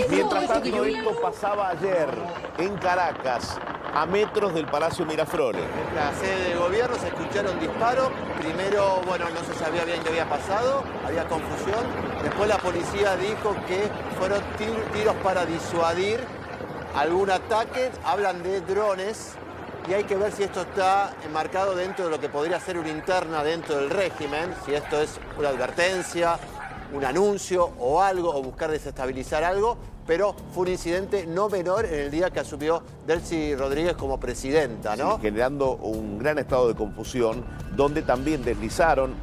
Mientras tanto, esto pasaba ayer en Caracas, a metros del Palacio Miraflores. En la sede del gobierno se escucharon disparos. Primero, bueno, no se sabía bien qué había pasado, había confusión. Después la policía dijo que fueron tiros para disuadir algún ataque. Hablan de drones y hay que ver si esto está enmarcado dentro de lo que podría ser una interna dentro del régimen, si esto es una advertencia, un anuncio o algo, o buscar desestabilizar algo, pero fue un incidente no menor en el día que asumió Delcy Rodríguez como presidenta, ¿no? Sí, generando un gran estado de confusión, donde también deslizaron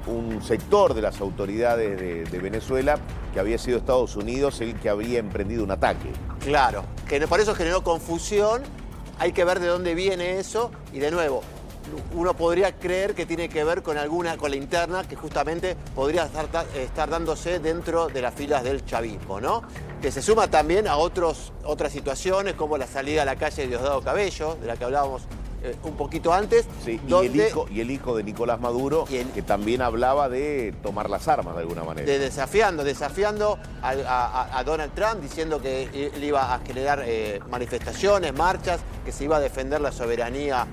un sector de las autoridades de Venezuela, que había sido Estados Unidos el que habría emprendido un ataque. Claro, que por eso generó confusión, hay que ver de dónde viene eso, y de nuevo, uno podría creer que tiene que ver con la interna que justamente podría estar dándose dentro de las filas del chavismo, ¿no? Que se suma también a otras situaciones como la salida a la calle de Diosdado Cabello, de la que hablábamos un poquito antes. Sí, donde, y el hijo de Nicolás Maduro, que también hablaba de tomar las armas de alguna manera. Desafiando a Donald Trump, diciendo que él iba a generar manifestaciones, marchas, que se iba a defender la soberanía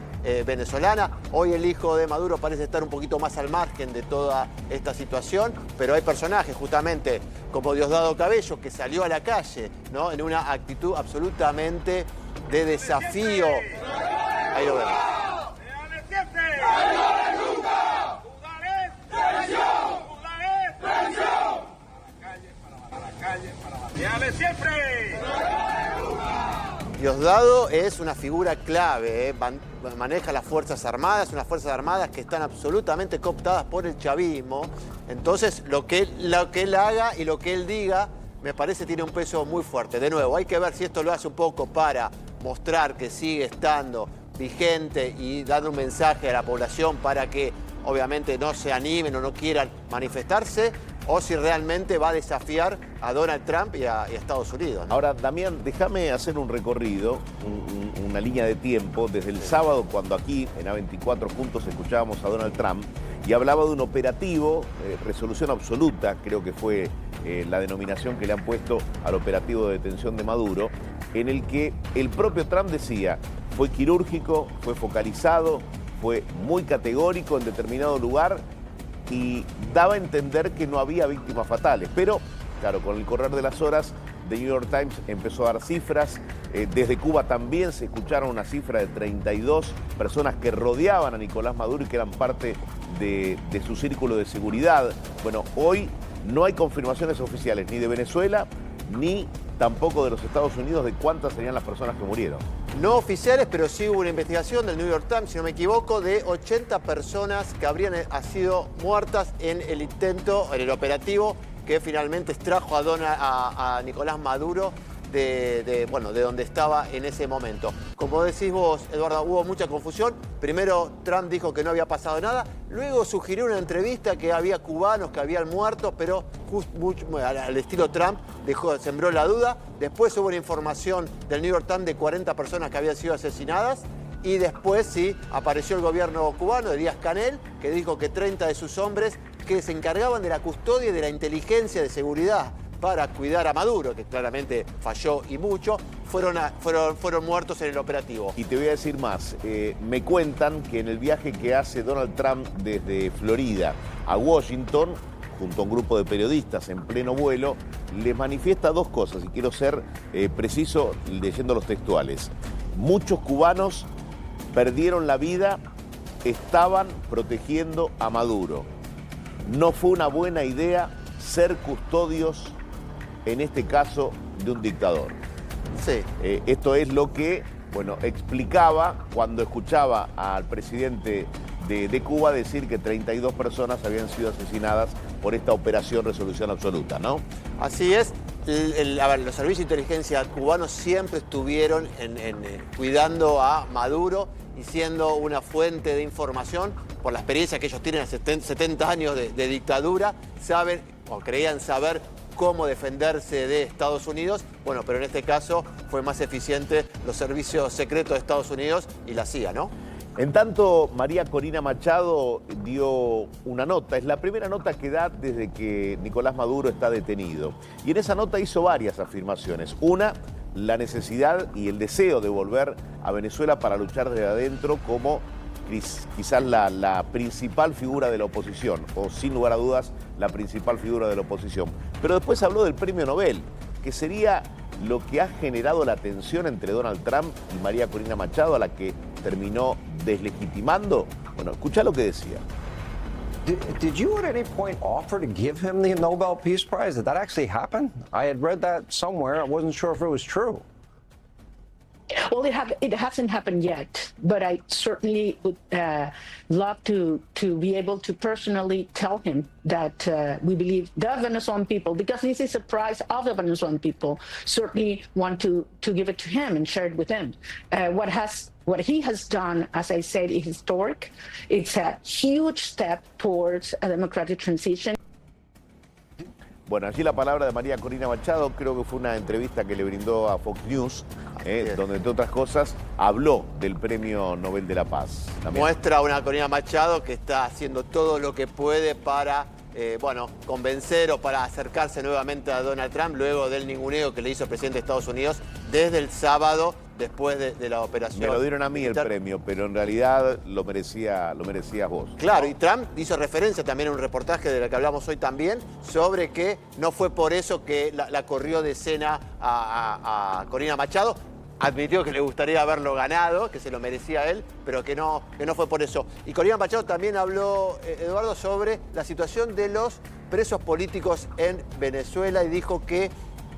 venezolana. Hoy el hijo de Maduro parece estar un poquito más al margen de toda esta situación, pero hay personajes justamente como Diosdado Cabello que salió a la calle, ¿no? En una actitud absolutamente de desafío. Ahí lo vemos. Diosdado es una figura clave, maneja las Fuerzas Armadas, unas Fuerzas Armadas que están absolutamente cooptadas por el chavismo. Entonces, lo que él haga y lo que él diga, me parece tiene un peso muy fuerte. De nuevo, hay que ver si esto lo hace un poco para mostrar que sigue estando vigente y dando un mensaje a la población para que obviamente no se animen o no quieran manifestarse, o si realmente va a desafiar a Donald Trump y a Estados Unidos, ¿no? Ahora, Damián, déjame hacer un recorrido, una línea de tiempo, desde el sábado, cuando aquí en A24 juntos escuchábamos a Donald Trump y hablaba de un operativo, resolución absoluta, creo que fue la denominación que le han puesto al operativo de detención de Maduro, en el que el propio Trump decía, fue quirúrgico, fue focalizado, fue muy categórico en determinado lugar y daba a entender que no había víctimas fatales. Pero, claro, con el correr de las horas, The New York Times empezó a dar cifras. Desde Cuba también se escucharon una cifra de 32 personas que rodeaban a Nicolás Maduro y que eran parte de su círculo de seguridad. Bueno, hoy no hay confirmaciones oficiales ni de Venezuela ni tampoco de los Estados Unidos de cuántas serían las personas que murieron. No oficiales, pero sí hubo una investigación del New York Times, si no me equivoco, de 80 personas que habrían sido muertas en el intento, en el operativo que finalmente extrajo a Nicolás Maduro de donde estaba en ese momento. Como decís vos, Eduardo, hubo mucha confusión. Primero Trump dijo que no había pasado nada, luego sugirió una entrevista que había cubanos que habían muerto, pero al estilo Trump sembró la duda. Después hubo una información del New York Times de 40 personas que habían sido asesinadas. Y después sí apareció el gobierno cubano de Díaz-Canel, que dijo que 30 de sus hombres que se encargaban de la custodia y de la inteligencia de seguridad para cuidar a Maduro, que claramente falló y mucho, fueron muertos en el operativo. Y te voy a decir más, me cuentan que en el viaje que hace Donald Trump desde Florida a Washington, junto a un grupo de periodistas en pleno vuelo, les manifiesta dos cosas, y quiero ser preciso leyendo los textuales. Muchos cubanos perdieron la vida, estaban protegiendo a Maduro. No fue una buena idea ser custodios, en este caso, de un dictador. Sí. Esto es lo que, explicaba cuando escuchaba al presidente de Cuba decir que 32 personas habían sido asesinadas por esta operación Resolución Absoluta, ¿no? Así es. Los servicios de inteligencia cubanos siempre estuvieron cuidando a Maduro y siendo una fuente de información por la experiencia que ellos tienen a 70 años de dictadura, saben o creían saber cómo defenderse de Estados Unidos. Bueno, pero en este caso fue más eficiente los servicios secretos de Estados Unidos y la CIA, ¿no? En tanto, María Corina Machado dio una nota, es la primera nota que da desde que Nicolás Maduro está detenido. Y en esa nota hizo varias afirmaciones. Una, la necesidad y el deseo de volver a Venezuela para luchar desde adentro como quizás la principal figura de la oposición, o sin lugar a dudas, la principal figura de la oposición. Pero después habló del premio Nobel, que sería lo que ha generado la tensión entre Donald Trump y María Corina Machado, a la que terminó deslegitimando. Bueno, escuchá lo que decía. Did you at any point offer to give him the Nobel Peace Prize? Did that actually happen? I had read that somewhere. I wasn't sure if it was true. Well, it hasn't happened yet, but I certainly would love to be able to personally tell him that we believe the Venezuelan people, because this is a prize of the Venezuelan people, certainly want to give it to him and share it with him. What he has done, as I said, is historic. It's a huge step towards a democratic transition. Bueno, allí la palabra de María Corina Machado, creo que fue una entrevista que le brindó a Fox News, donde entre otras cosas habló del Premio Nobel de la Paz. También. Muestra a una Corina Machado que está haciendo todo lo que puede para convencer o para acercarse nuevamente a Donald Trump luego del ninguneo que le hizo el presidente de Estados Unidos desde el sábado después de la operación. Me lo dieron a mí el premio, pero en realidad lo merecías vos. Claro, y Trump hizo referencia también en un reportaje del que hablamos hoy también, sobre que no fue por eso que la corrió de escena a Corina Machado. Admitió que le gustaría haberlo ganado, que se lo merecía él, pero que no fue por eso. Y Corina Machado también habló, Eduardo, sobre la situación de los presos políticos en Venezuela y dijo que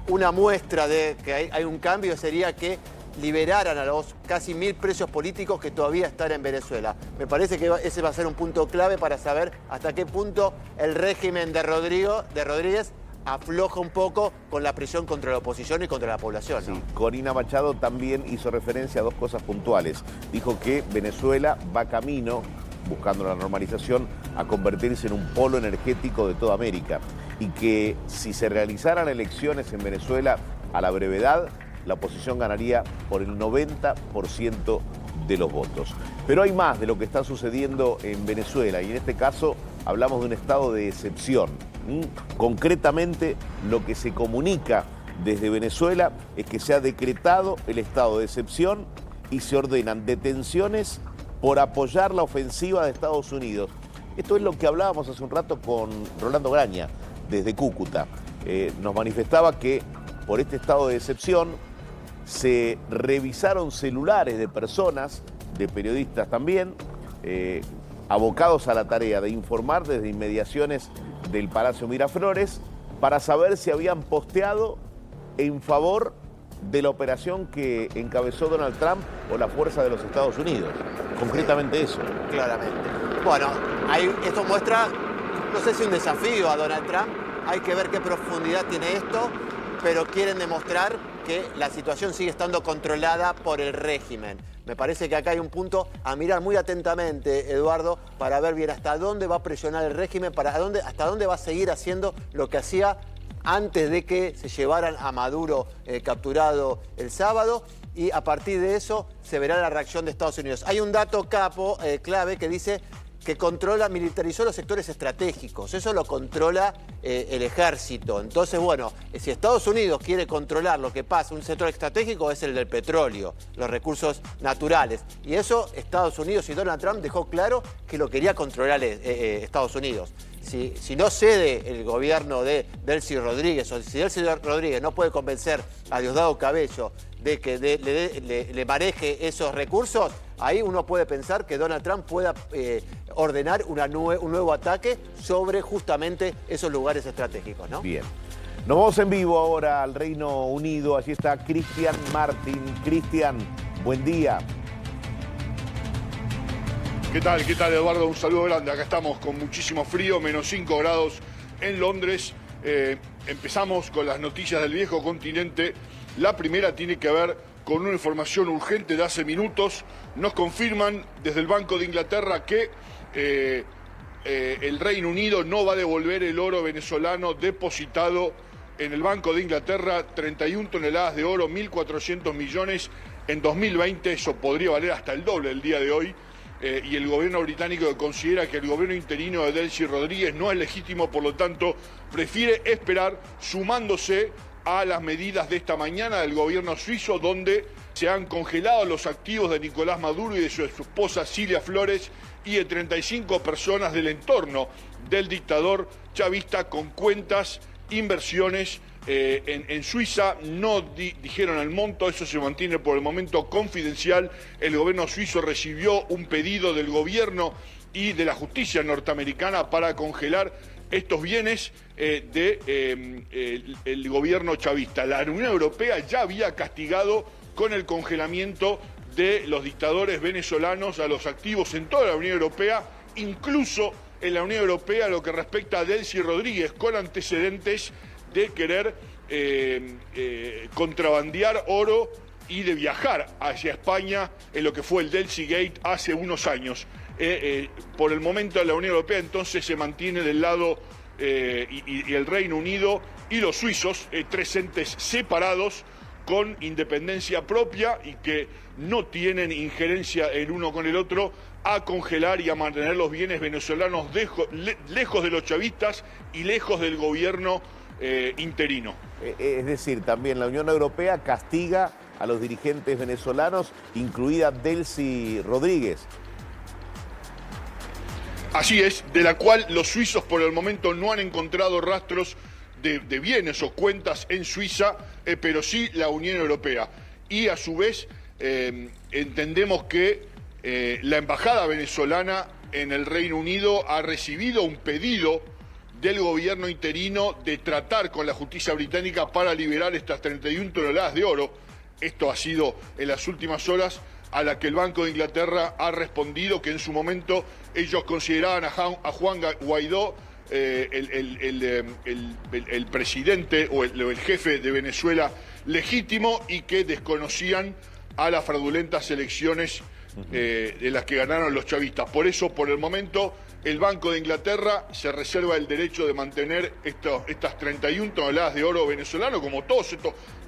una muestra de que hay un cambio sería que liberaran a los casi 1000 presos políticos que todavía están en Venezuela. Me parece que ese va a ser un punto clave para saber hasta qué punto el régimen de Rodríguez afloja un poco con la presión contra la oposición y contra la población, ¿no? Sí, Corina Machado también hizo referencia a dos cosas puntuales. Dijo que Venezuela va camino, buscando la normalización, a convertirse en un polo energético de toda América. Y que si se realizaran elecciones en Venezuela a la brevedad, la oposición ganaría por el 90% de los votos. Pero hay más de lo que está sucediendo en Venezuela, y en este caso hablamos de un estado de excepción. Concretamente, lo que se comunica desde Venezuela es que se ha decretado el estado de excepción y se ordenan detenciones por apoyar la ofensiva de Estados Unidos. Esto es lo que hablábamos hace un rato con Rolando Graña, desde Cúcuta. Nos manifestaba que por este estado de excepción se revisaron celulares de personas, de periodistas también, abocados a la tarea de informar desde inmediaciones del Palacio Miraflores para saber si habían posteado en favor de la operación que encabezó Donald Trump o la fuerza de los Estados Unidos. Concretamente eso. Claramente. Bueno, esto muestra, no sé si un desafío a Donald Trump, hay que ver qué profundidad tiene esto, pero quieren demostrar que la situación sigue estando controlada por el régimen. Me parece que acá hay un punto a mirar muy atentamente, Eduardo, para ver bien hasta dónde va a presionar el régimen, hasta dónde va a seguir haciendo lo que hacía antes de que se llevaran a Maduro capturado el sábado, y a partir de eso se verá la reacción de Estados Unidos. Hay un dato clave que dice que militarizó los sectores estratégicos. Eso lo controla el ejército. Entonces, bueno, si Estados Unidos quiere controlar lo que pasa, un sector estratégico es el del petróleo, los recursos naturales. Y eso Estados Unidos y Donald Trump dejó claro que lo quería controlar Estados Unidos. Si no cede el gobierno de Delcy Rodríguez, o si Delcy Rodríguez no puede convencer a Diosdado Cabello de que le maneje esos recursos, ahí uno puede pensar que Donald Trump pueda ordenar un nuevo ataque sobre justamente esos lugares estratégicos, ¿no? Bien. Nos vamos en vivo ahora al Reino Unido. Allí está Cristian Martin. Cristian, buen día. ¿Qué tal, Eduardo? Un saludo grande. Acá estamos con muchísimo frío, menos 5 grados en Londres. Empezamos con las noticias del viejo continente. La primera tiene que ver con una información urgente de hace minutos. Nos confirman desde el Banco de Inglaterra que el Reino Unido no va a devolver el oro venezolano depositado en el Banco de Inglaterra, 31 toneladas de oro, 1.400 millones en 2020. Eso podría valer hasta el doble el día de hoy. y el gobierno británico, que considera que el gobierno interino de Delcy Rodríguez no es legítimo, por lo tanto prefiere esperar, sumándose a las medidas de esta mañana del gobierno suizo, donde se han congelado los activos de Nicolás Maduro y de su esposa Cilia Flores y de 35 personas del entorno del dictador chavista con cuentas, inversiones en Suiza. No dijeron el monto, eso se mantiene por el momento confidencial. El gobierno suizo recibió un pedido del gobierno y de la justicia norteamericana para congelar estos bienes del gobierno chavista. La Unión Europea ya había castigado con el congelamiento de los dictadores venezolanos a los activos en toda la Unión Europea, incluso en la Unión Europea lo que respecta a Delcy Rodríguez, con antecedentes de querer contrabandear oro y de viajar hacia España en lo que fue el Delcy Gate hace unos años. Por el momento la Unión Europea entonces se mantiene del lado y el Reino Unido y los suizos, tres entes separados con independencia propia y que no tienen injerencia el uno con el otro, a congelar y a mantener los bienes venezolanos lejos de los chavistas y lejos del gobierno interino. Es decir, también la Unión Europea castiga a los dirigentes venezolanos, incluida Delcy Rodríguez. Así es, de la cual los suizos por el momento no han encontrado rastros de bienes o cuentas en Suiza, pero sí la Unión Europea. Y a su vez entendemos que la embajada venezolana en el Reino Unido ha recibido un pedido del gobierno interino de tratar con la justicia británica para liberar estas 31 toneladas de oro. Esto ha sido en las últimas horas, a la que el Banco de Inglaterra ha respondido que en su momento ellos consideraban a Juan Guaidó el presidente o el jefe de Venezuela legítimo y que desconocían a las fraudulentas elecciones de las que ganaron los chavistas. Por eso, por el momento, el Banco de Inglaterra se reserva el derecho de mantener estas 31 toneladas de oro venezolano, como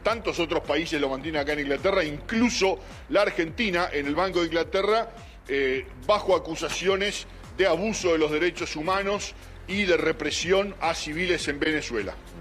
tantos otros países lo mantienen acá en Inglaterra, incluso la Argentina, en el Banco de Inglaterra, bajo acusaciones de abuso de los derechos humanos y de represión a civiles en Venezuela.